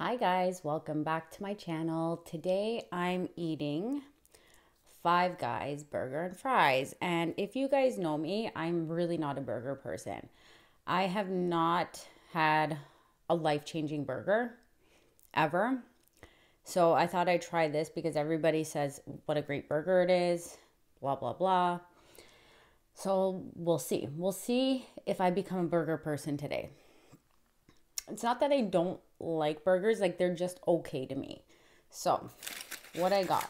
Hi guys, welcome back to my channel. Today I'm eating Five Guys burger and fries. And if you guys know me, I'm really not a burger person. I have not had a life-changing burger ever. So I thought I'd try this because everybody says what a great burger it is, blah, blah, blah. So we'll see. We'll see if I become a burger person today. It's not that I don't like burgers, like they're just okay to me. So, what I got.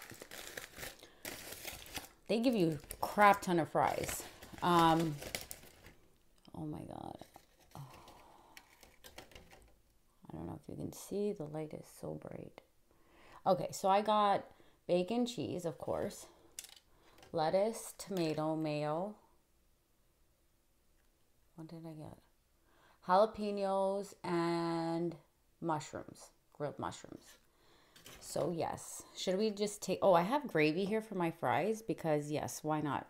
They give you a crap ton of fries. Oh my God. Oh. I don't know if you can see, the light is so bright. Okay, so I got bacon, cheese, of course. Lettuce, tomato, mayo. What did I get? Jalapenos and mushrooms, grilled mushrooms. So yes, should we just take, oh, I have gravy here for my fries because yes, why not?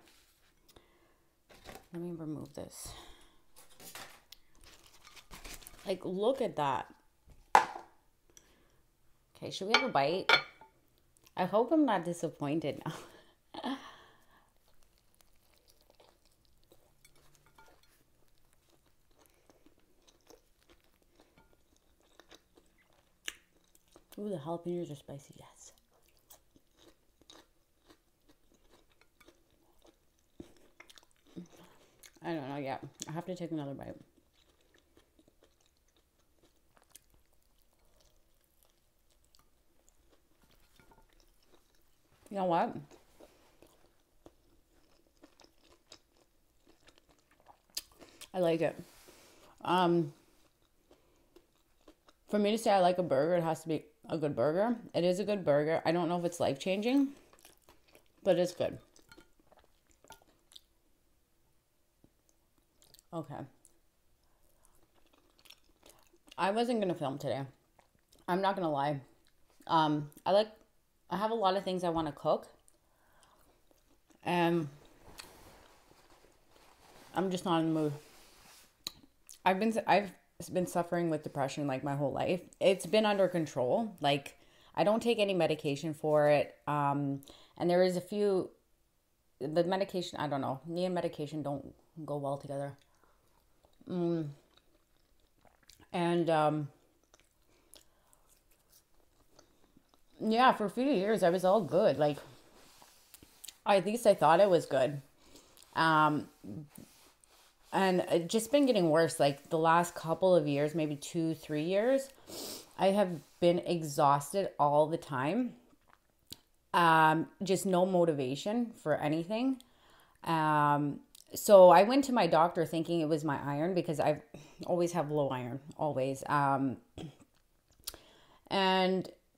Let me remove this. Like, look at that. Okay, should we have a bite? I hope I'm not disappointed now. Ooh, the jalapenos are spicy, yes. I don't know yet. I have to take another bite. You know what? I like it. For me to say I like a burger, it has to be a good burger. It is a good burger. I don't know if it's life-changing, but it's good. Okay. I wasn't going to film today. I'm not going to lie. I have a lot of things I want to cook. And I'm just not in the mood. I've been suffering with depression like my whole life. It's been under control. Like, I don't take any medication for it. And there is a few, the medication, I don't know, me and medication don't go well together. And yeah, for a few years I was all good. Like, at least I thought it was good. And it's just been getting worse. Like the last couple of years, maybe 2-3 years, I have been exhausted all the time. Just no motivation for anything. So I went to my doctor thinking it was my iron because I always have low iron, always. And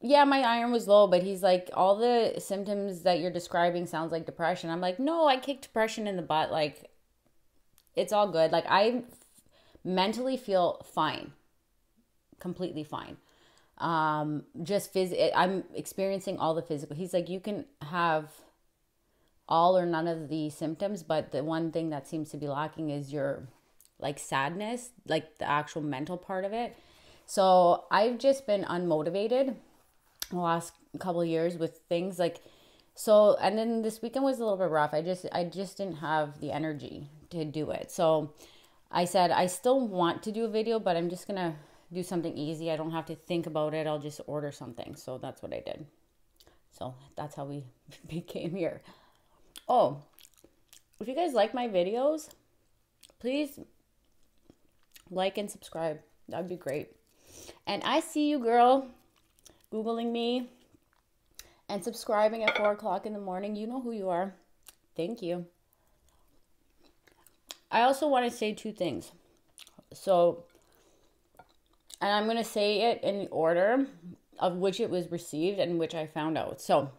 yeah, my iron was low, but he's like, all the symptoms that you're describing sounds like depression. I'm like, no, I kicked depression in the butt. Like, it's all good. Like, I mentally feel fine, completely fine. I'm experiencing all the physical. He's like, you can have all or none of the symptoms, but the one thing that seems to be lacking is your like sadness, like the actual mental part of it. So I've just been unmotivated the last couple of years with things like, so, and then this weekend was a little bit rough. I just didn't have the energy to do it. So I said, I still want to do a video, but I'm just going to do something easy. I don't have to think about it. I'll just order something. So that's what I did. So that's how we became here. Oh, if you guys like my videos, please like and subscribe. That'd be great. And I see you, girl, Googling me and subscribing at 4 o'clock in the morning. You know who you are. Thank you. I also want to say two things. So, and I'm going to say it in the order of which it was received and which I found out. So,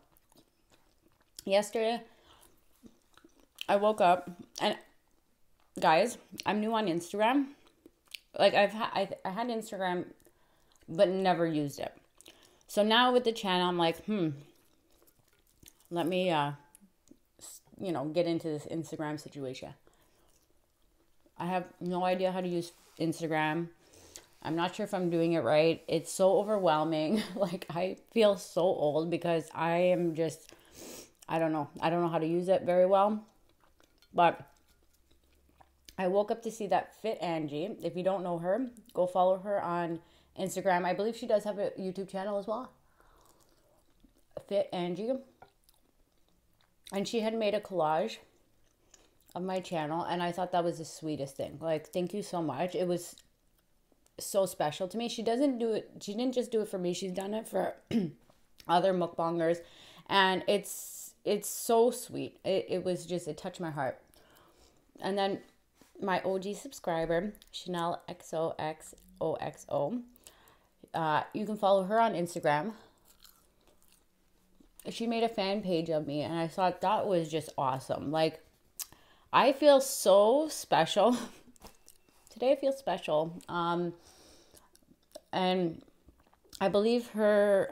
yesterday, I woke up and, guys, I'm new on Instagram. Like, I had Instagram, but never used it. So now with the channel, I'm like, let me, get into this Instagram situation. I have no idea how to use Instagram. I'm not sure if I'm doing it right. It's so overwhelming. Like, I feel so old because I am just, I don't know. I don't know how to use it very well. But I woke up to see that FitAngie. If you don't know her, go follow her on Instagram. I believe she does have a YouTube channel as well. FitAngie. And she had made a collage of my channel, and I thought that was the sweetest thing. Like, thank you so much. It was so special to me. She doesn't do it, she didn't just do it for me, she's done it for other mukbangers, and it's so sweet. It was just, it touched my heart. And then my OG subscriber, ChanelXox Xox, you can follow her on Instagram. She made a fan page of me, and I thought that was just awesome. Like, I feel so special. Today I feel special. And I believe her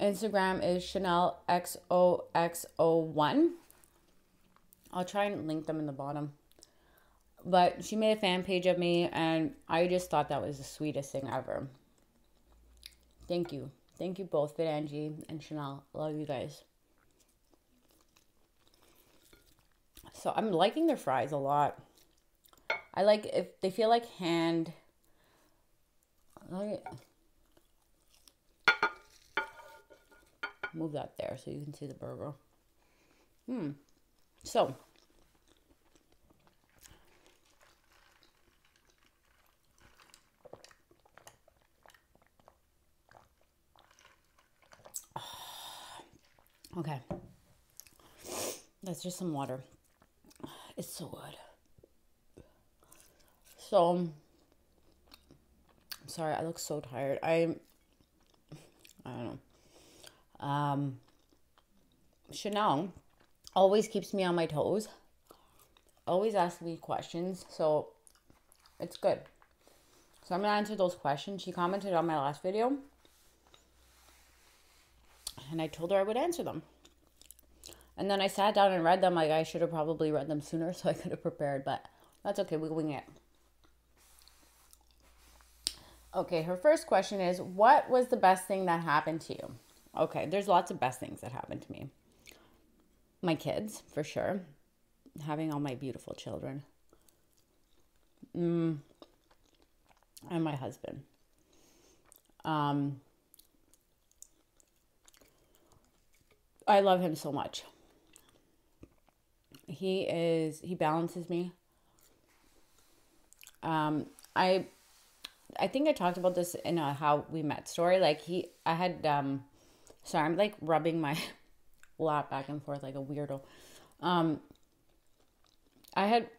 Instagram is ChanelXox01. I'll try and link them in the bottom. But she made a fan page of me, and I just thought that was the sweetest thing ever. Thank you. Thank you both, FitAngie and Chanel. Love you guys. So I'm liking their fries a lot. I like if they feel like hand. Move that there so you can see the burger. So okay, that's just some water. It's so good. So I'm sorry, I look so tired. I don't know. Chanel always keeps me on my toes. Always asks me questions, so it's good. So I'm gonna answer those questions. She commented on my last video, and I told her I would answer them. And then I sat down and read them. Like, I should have probably read them sooner so I could have prepared, but that's okay. We'll wing it. Okay, her first question is, what was the best thing that happened to you? Okay, there's lots of best things that happened to me. My kids, for sure. Having all my beautiful children. And my husband. I love him so much. He balances me. I think I talked about this in a how we met story. Like, sorry, I'm like rubbing my lap back and forth like a weirdo. I had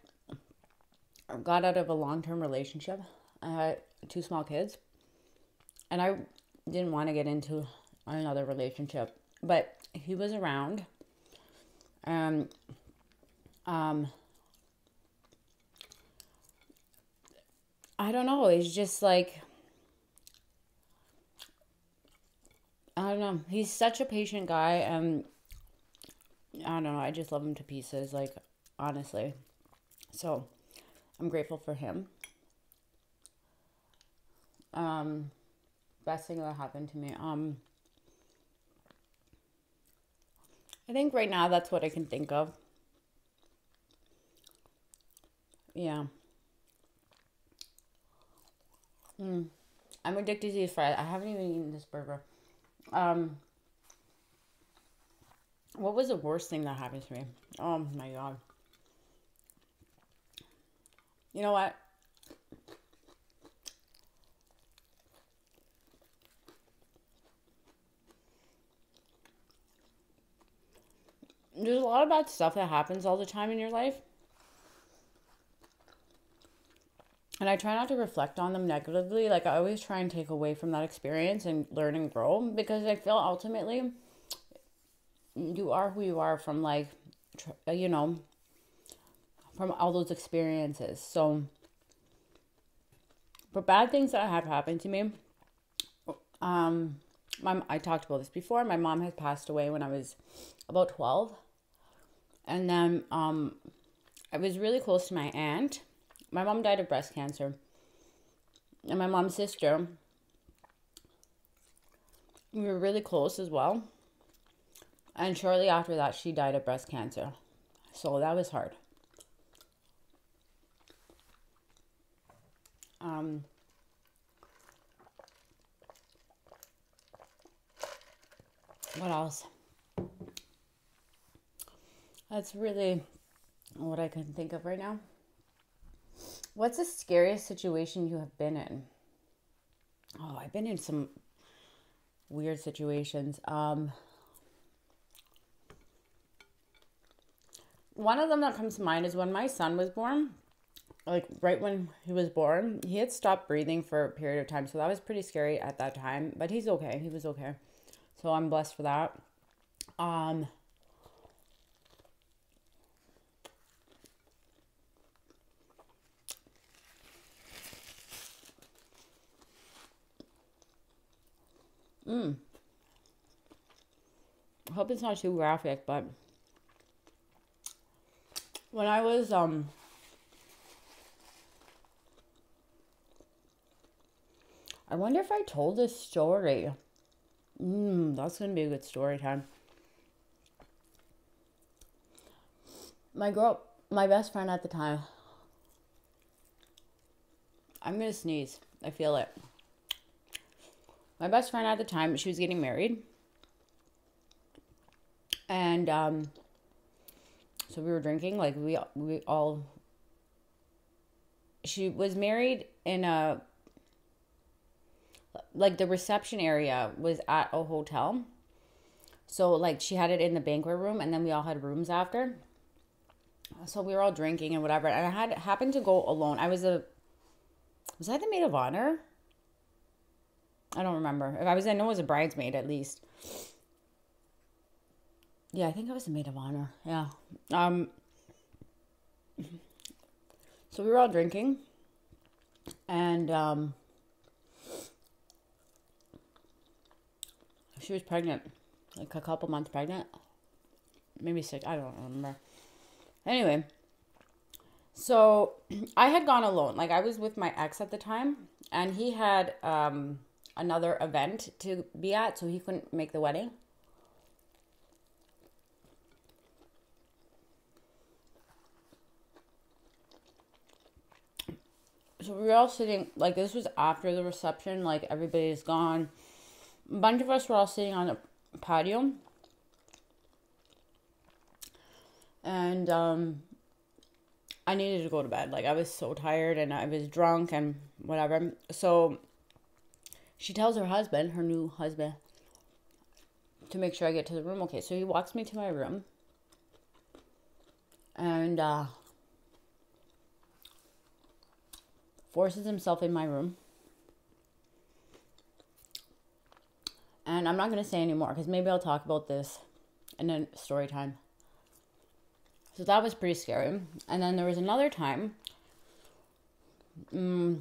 got out of a long-term relationship. I had 2 small kids, and I didn't want to get into another relationship, but he was around, and I don't know. It's just like, I don't know. He's such a patient guy, and I don't know. I just love him to pieces, like, honestly. So I'm grateful for him. Best thing that happened to me. I think right now that's what I can think of. Yeah. I'm addicted to these fries. I haven't even eaten this burger. What was the worst thing that happened to me? Oh my God. You know what? There's a lot of bad stuff that happens all the time in your life. And I try not to reflect on them negatively. Like, I always try and take away from that experience and learn and grow, because I feel ultimately you are who you are from, like, you know, from all those experiences. So, for bad things that have happened to me, I talked about this before. My mom has passed away when I was about 12. And then I was really close to my aunt. My mom died of breast cancer. And my mom's sister, we were really close as well. And shortly after that, she died of breast cancer. So that was hard. What else? That's really what I can think of right now. What's the scariest situation you have been in? Oh, I've been in some weird situations. One of them that comes to mind is when my son was born. Like right when he was born, he had stopped breathing for a period of time. So that was pretty scary at that time. But he's okay. He was okay. So I'm blessed for that. I hope it's not too graphic, but when I was I wonder if I told this story. That's gonna be a good story time. My best friend at the time. I'm gonna sneeze. I feel it. My best friend at the time, she was getting married. And so we were drinking, like we all, she was married in a, like the reception area was at a hotel. So like she had it in the banquet room and then we all had rooms after. So we were all drinking and whatever. And I happened to go alone. Was I the maid of honor? I don't remember. I know I was a bridesmaid at least. Yeah, I think I was the maid of honor. Yeah. So we were all drinking, and she was pregnant, like a couple months pregnant, maybe 6. I don't remember. Anyway, so I had gone alone. Like I was with my ex at the time, and he had another event to be at, so he couldn't make the wedding. So we were all sitting, like this was after the reception, like everybody's gone. A bunch of us were all sitting on a patio. And I needed to go to bed. Like I was so tired and I was drunk and whatever. So she tells her husband, her new husband, to make sure I get to the room. Okay, so he walks me to my room. And forces himself in my room. And I'm not going to say anymore because maybe I'll talk about this in a story time. So that was pretty scary. And then there was another time. I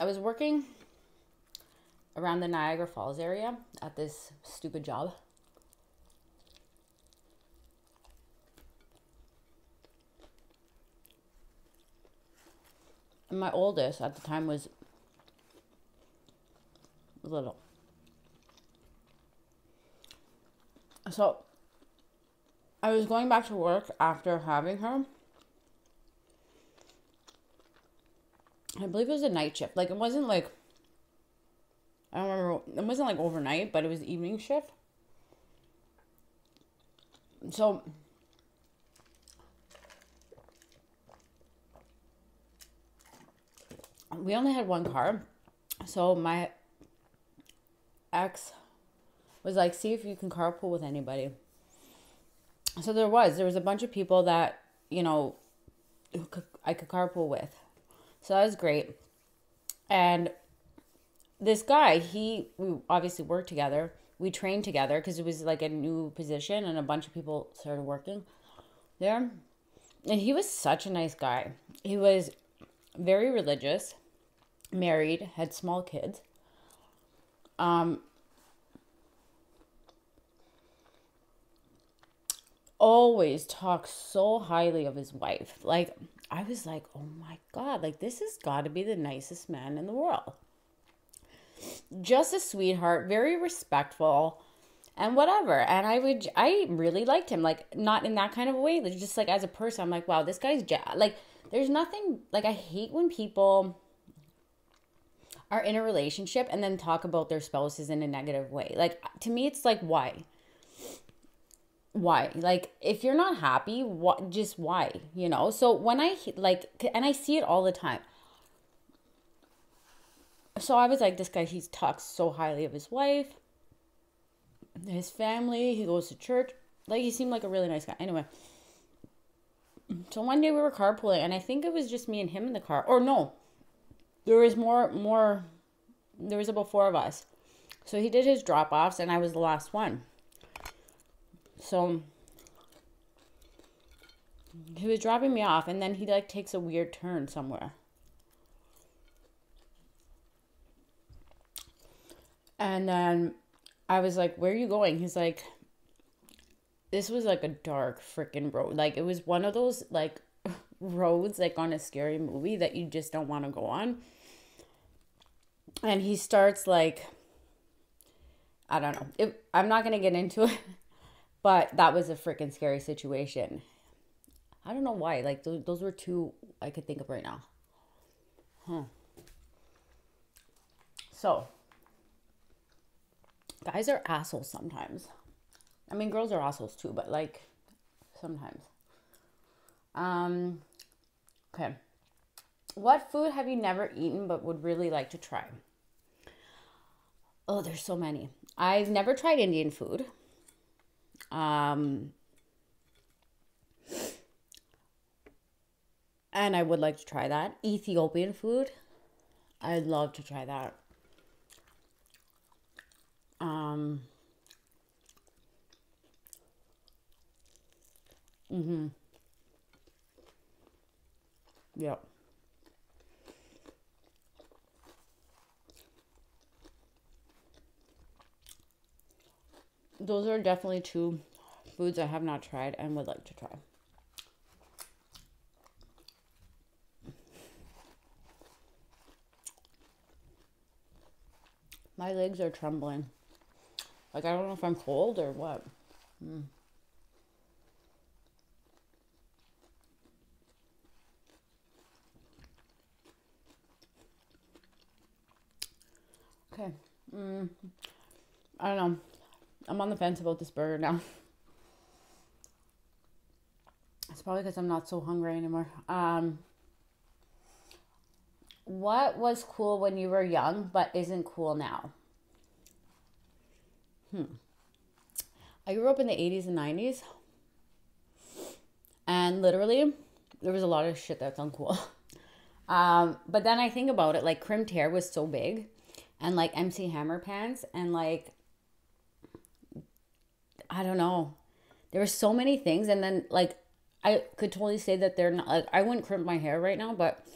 was working around the Niagara Falls area at this stupid job. And my oldest at the time was little. So I was going back to work after having her. I believe it was a night shift. Like it wasn't like, I don't remember, it wasn't like overnight, but it was evening shift. So we only had one car. So my ex was like, see if you can carpool with anybody. So there was a bunch of people that, you know, I could carpool with. So that was great. And this guy, we obviously worked together. We trained together because it was like a new position and a bunch of people started working there. And he was such a nice guy. He was very religious, married, had small kids. Always talks so highly of his wife. Like, I was like, oh my God, like this has got to be the nicest man in the world. Just a sweetheart, very respectful and whatever. And I really liked him, like not in that kind of a way, like just like as a person. I'm like, wow, this guy's like, there's nothing, like I hate when people are in a relationship and then talk about their spouses in a negative way. Like to me, it's like, why? Like if you're not happy, what, just why, you know? So when I like, and I see it all the time. So I was like, this guy, he talks so highly of his wife, his family, he goes to church. Like, he seemed like a really nice guy. Anyway, so one day we were carpooling, and I think it was just me and him in the car. Or no, there was there was about 4 of us. So he did his drop-offs, and I was the last one. So he was dropping me off, and then he, like, takes a weird turn somewhere. And then I was like, where are you going? He's like, this was like a dark freaking road. Like, it was one of those, like, roads, like, on a scary movie that you just don't want to go on. And he starts, like, I don't know. I'm not going to get into it, but that was a freaking scary situation. I don't know why. Like, those were 2 I could think of right now. So, guys are assholes sometimes. I mean, girls are assholes too, but like sometimes. Okay. What food have you never eaten but would really like to try? Oh, there's so many. I've never tried Indian food. And I would like to try that. Ethiopian food. I'd love to try that. Yep. Those are definitely 2 foods I have not tried and would like to try. My legs are trembling. Like, I don't know if I'm cold or what. Okay. I don't know. I'm on the fence about this burger now. It's probably because I'm not so hungry anymore. What was cool when you were young but isn't cool now? I grew up in the 80s and 90s. And literally, there was a lot of shit that's uncool. But then I think about it, like, crimped hair was so big. And, like, MC Hammer pants. And, like, I don't know. There were so many things. And then, like, I could totally say that they're not, like, I wouldn't crimp my hair right now. But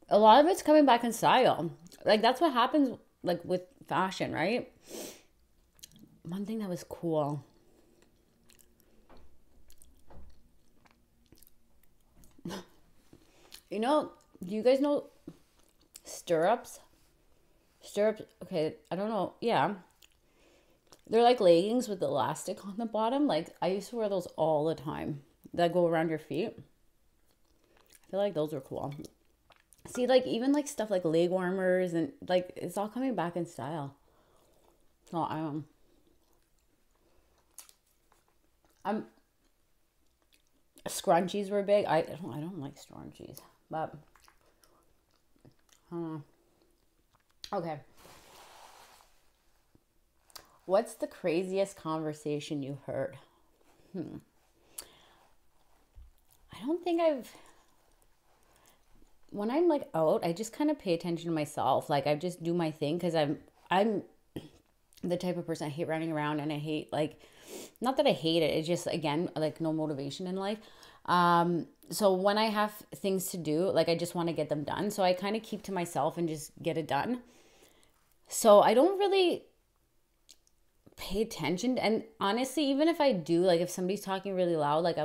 a lot of it's coming back in style. Like, that's what happens, like, with fashion, right? One thing that was cool. You know, do you guys know stirrups? Stirrups, okay, I don't know. Yeah. They're like leggings with elastic on the bottom. Like, I used to wear those all the time. That go around your feet. I feel like those are cool. See, like, even like stuff like leg warmers and like, it's all coming back in style. So, scrunchies were big. I don't like scrunchies, but okay. What's the craziest conversation you heard? I don't think when I'm like out, I just kind of pay attention to myself. Like, I just do my thing because I'm the type of person, I hate running around, and I hate, like, not that I hate it, it's just, again, like, no motivation in life. So when I have things to do, like, I just want to get them done. So I kind of keep to myself and just get it done. So I don't really pay attention. And honestly, even if I do, like, if somebody's talking really loud, like,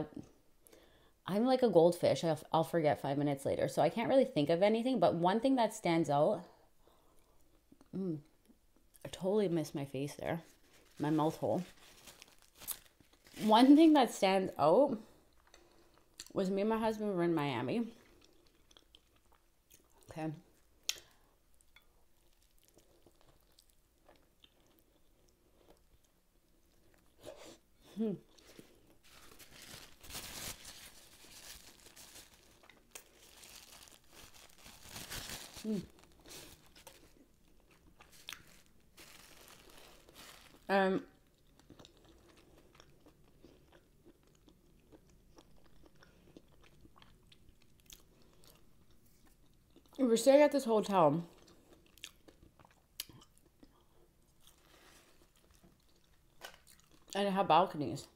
I'm like a goldfish. I'll forget 5 minutes later. So I can't really think of anything. But one thing that stands out, I totally missed my face there, my mouth hole. One thing that stands out was me and my husband were in Miami. Okay. Um, we were staying at this hotel. And it had balconies.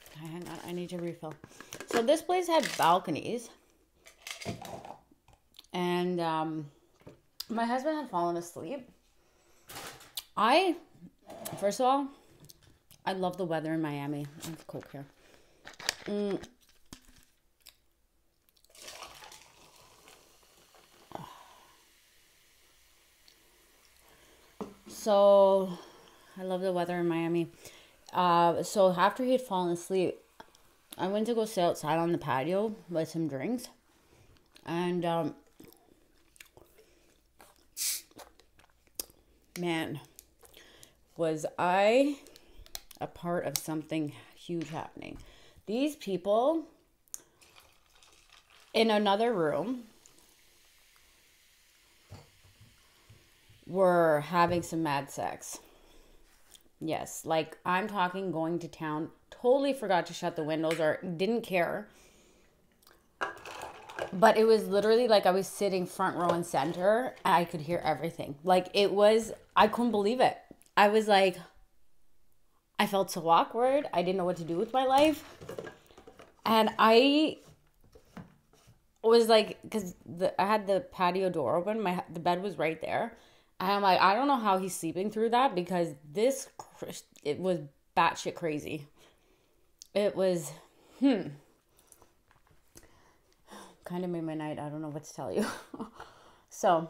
Okay, hang on, I need to refill. So this place had balconies. And my husband had fallen asleep. First of all, I love the weather in Miami. I have Coke here. So, I love the weather in Miami. So after he had fallen asleep, I went to go sit outside on the patio with some drinks. And, man, was I a part of something huge happening. These people in another room were having some mad sex. Yes, like I'm talking going to town. Totally forgot to shut the windows or didn't care. But it was literally like I was sitting front row and center and I could hear everything. Like it was, I couldn't believe it. I was like, I felt so awkward. I didn't know what to do with my life. And I was like, because I had the patio door open. The bed was right there. And I'm like, I don't know how he's sleeping through that because it was batshit crazy. It was, kind of made my night. I don't know what to tell you. So,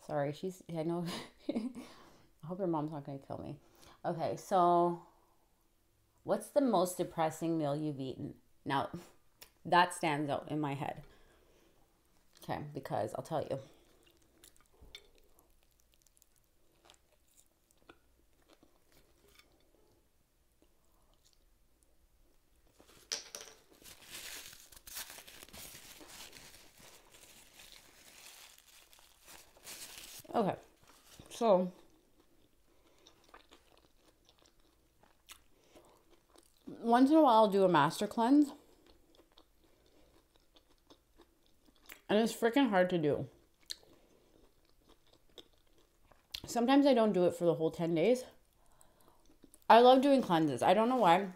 sorry, I know, I hope your mom's not going to kill me. Okay, so, what's the most depressing meal you've eaten? Now, that stands out in my head. Okay, because I'll tell you. Okay, so once in a while I'll do a master cleanse. And it's freaking hard to do. Sometimes I don't do it for the whole 10 days. I love doing cleanses. I don't know why.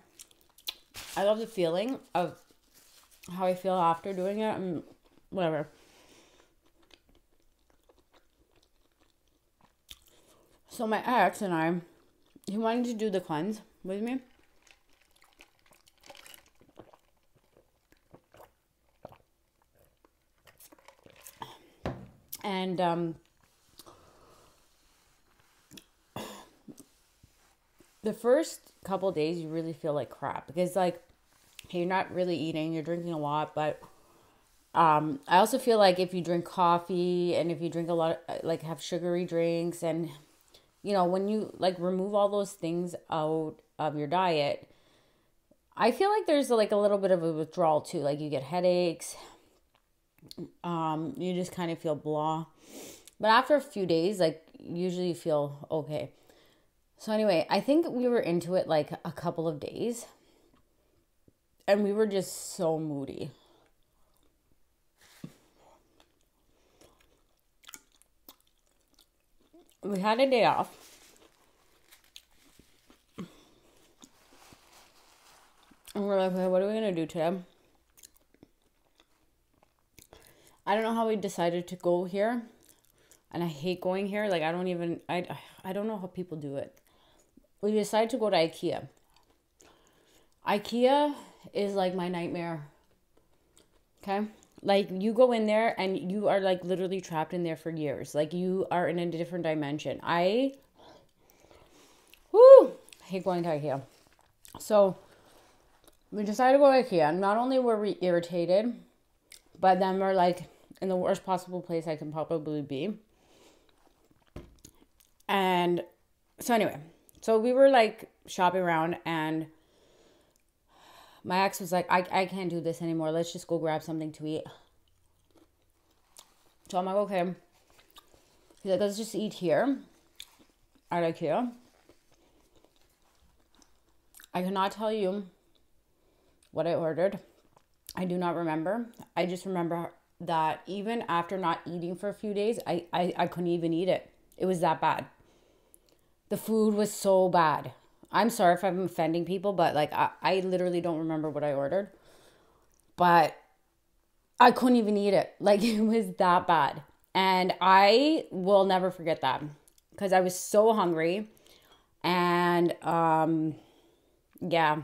I love the feeling of how I feel after doing it and whatever. So my ex and he wanted to do the cleanse with me. And the first couple days you really feel like crap because like you're not really eating, you're drinking a lot, but I also feel like if you drink coffee and if you drink a lot of, like have sugary drinks and you know when you like remove all those things out of your diet, I feel like there's like a little bit of a withdrawal too. Like you get headaches, you just kind of feel blah. But after a few days, like usually you feel okay. So anyway, I think we were into it like a couple of days. And we were just so moody. We had a day off. And we're like, okay, what are we going to do today? I don't know how we decided to go here. and I hate going here. Like, I don't know how people do it. We decided to go to IKEA. IKEA is like my nightmare. Okay? Like, you go in there and you are like literally trapped in there for years. Like, you are in a different dimension. I hate going to IKEA. So we decided to go to IKEA. Not only were we irritated, but then we're like in the worst possible place I can probably be. And so anyway, so we were like shopping around, and my ex was like, I can't do this anymore. Let's just go grab something to eat. So I'm like, okay. He's like, let's just eat here at IKEA. I cannot tell you what I ordered. I do not remember. I just remember that even after not eating for a few days, I couldn't even eat it. It was that bad. The food was so bad. I'm sorry if I'm offending people, but like I literally don't remember what I ordered. But I couldn't even eat it. Like, it was that bad. And I will never forget that because I was so hungry. And yeah.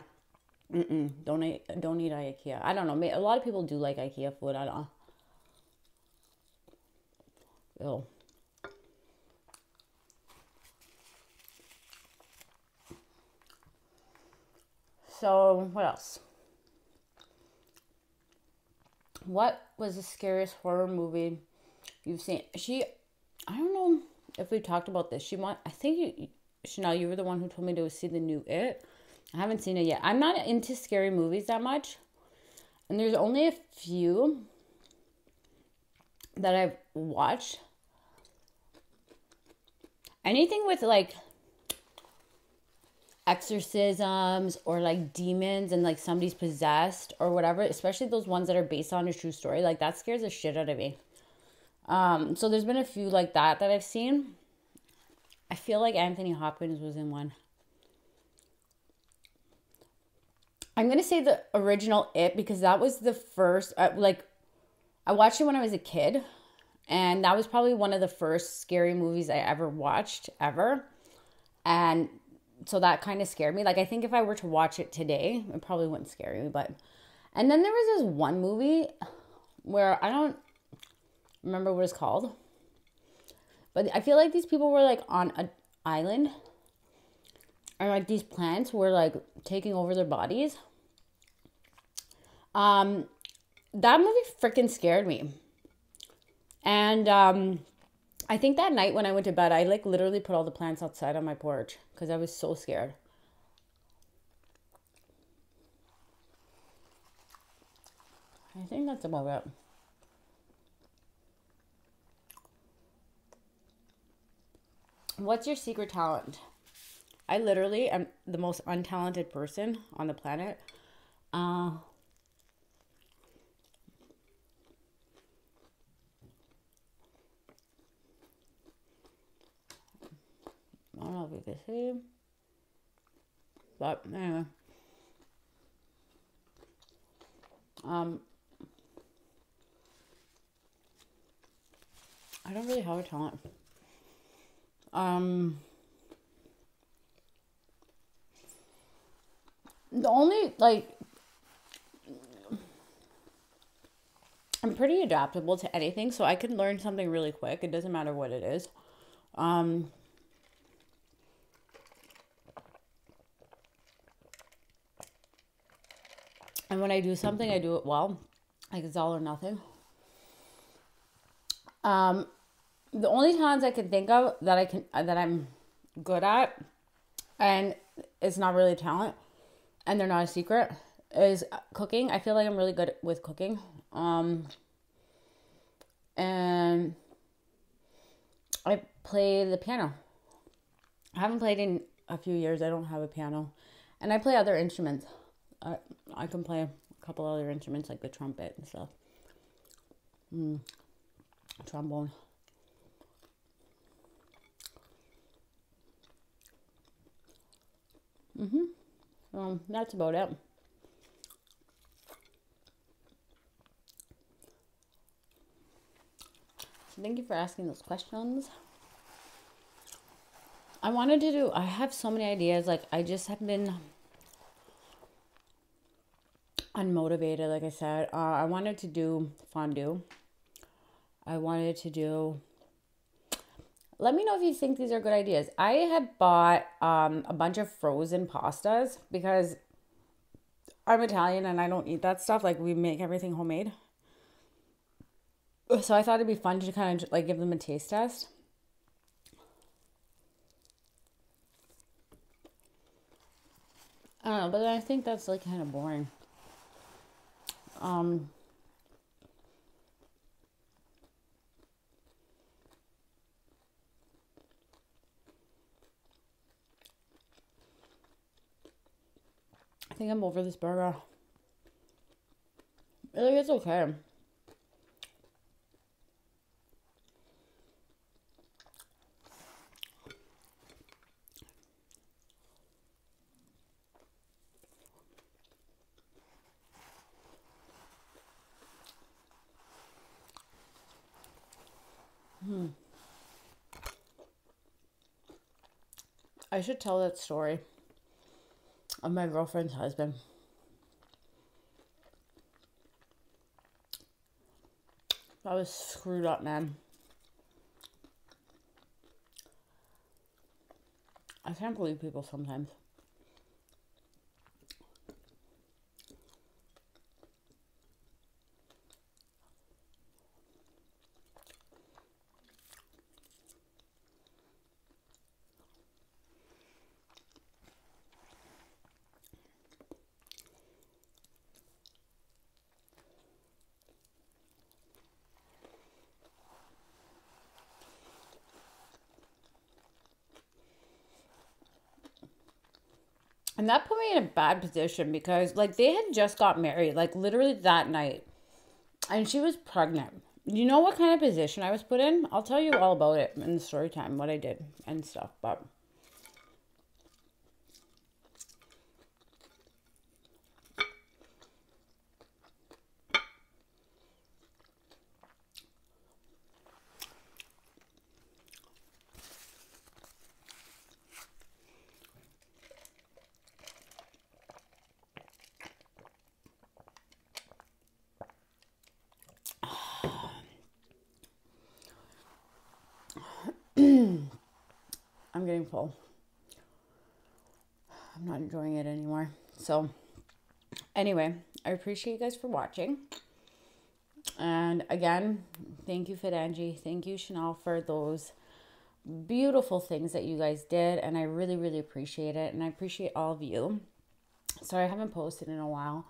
Don't eat IKEA. I don't know. A lot of people do like IKEA food. I don't know. Ew. So, what else? What was the scariest horror movie you've seen? I don't know if we talked about this. I think Chanel, you were the one who told me to see the new It. I haven't seen it yet. I'm not into scary movies that much. And there's only a few that I've watched. Anything with like exorcisms or like demons and like somebody's possessed or whatever, especially those ones that are based on a true story, like that scares the shit out of me. So there's been a few like that I've seen. I feel like Anthony Hopkins was in one. I'm going to say the original It because that was the first, like, I watched it when I was a kid. And that was probably one of the first scary movies I ever watched, ever. And so that kind of scared me. Like, I think if I were to watch it today, it probably wouldn't scare me. But, and then there was this one movie where I don't remember what it's called. But I feel like these people were, like, on an island. And, like, these plants were, like, taking over their bodies. That movie freaking scared me. And I think that night when I went to bed, I like literally put all the plants outside on my porch because I was so scared. I think that's about it. What's your secret talent? I literally am the most untalented person on the planet. I don't know if you can see, but anyway. I don't really have a talent. The only, like, I'm pretty adaptable to anything, so I can learn something really quick. It doesn't matter what it is. And when I do something, I do it well. Like, it's all or nothing. The only talents I can think of that I'm good at, and it's not really a talent, and they're not a secret, is cooking. I feel like I'm really good with cooking. And I play the piano. I haven't played in a few years. I don't have a piano. And I play other instruments. I can play a couple other instruments like the trumpet and stuff. Trombone. That's about it. Thank you for asking those questions. I have so many ideas. Like, I just have been unmotivated, like I said. I wanted to do fondue. I wanted to do... Let me know if you think these are good ideas. I had bought a bunch of frozen pastas because I'm Italian and I don't eat that stuff. Like, we make everything homemade. So I thought it'd be fun to kind of like give them a taste test. I don't know, but I think that's like kind of boring. I think I'm over this burger. Like, it's okay. I should tell that story of my girlfriend's husband. That was screwed up, man. I can't believe people sometimes. And that put me in a bad position because, like, they had just got married, like, literally that night. And she was pregnant. You know what kind of position I was put in? I'll tell you all about it in the story time, what I did and stuff. But I'm getting full. I'm not enjoying it anymore. So anyway, I appreciate you guys for watching. And again, thank you, FitAngie. Thank you, Chanel, for those beautiful things that you guys did. And I really, really appreciate it. And I appreciate all of you. Sorry I haven't posted in a while.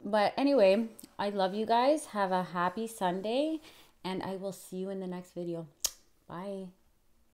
But anyway, I love you guys. Have a happy Sunday. And I will see you in the next video. Bye.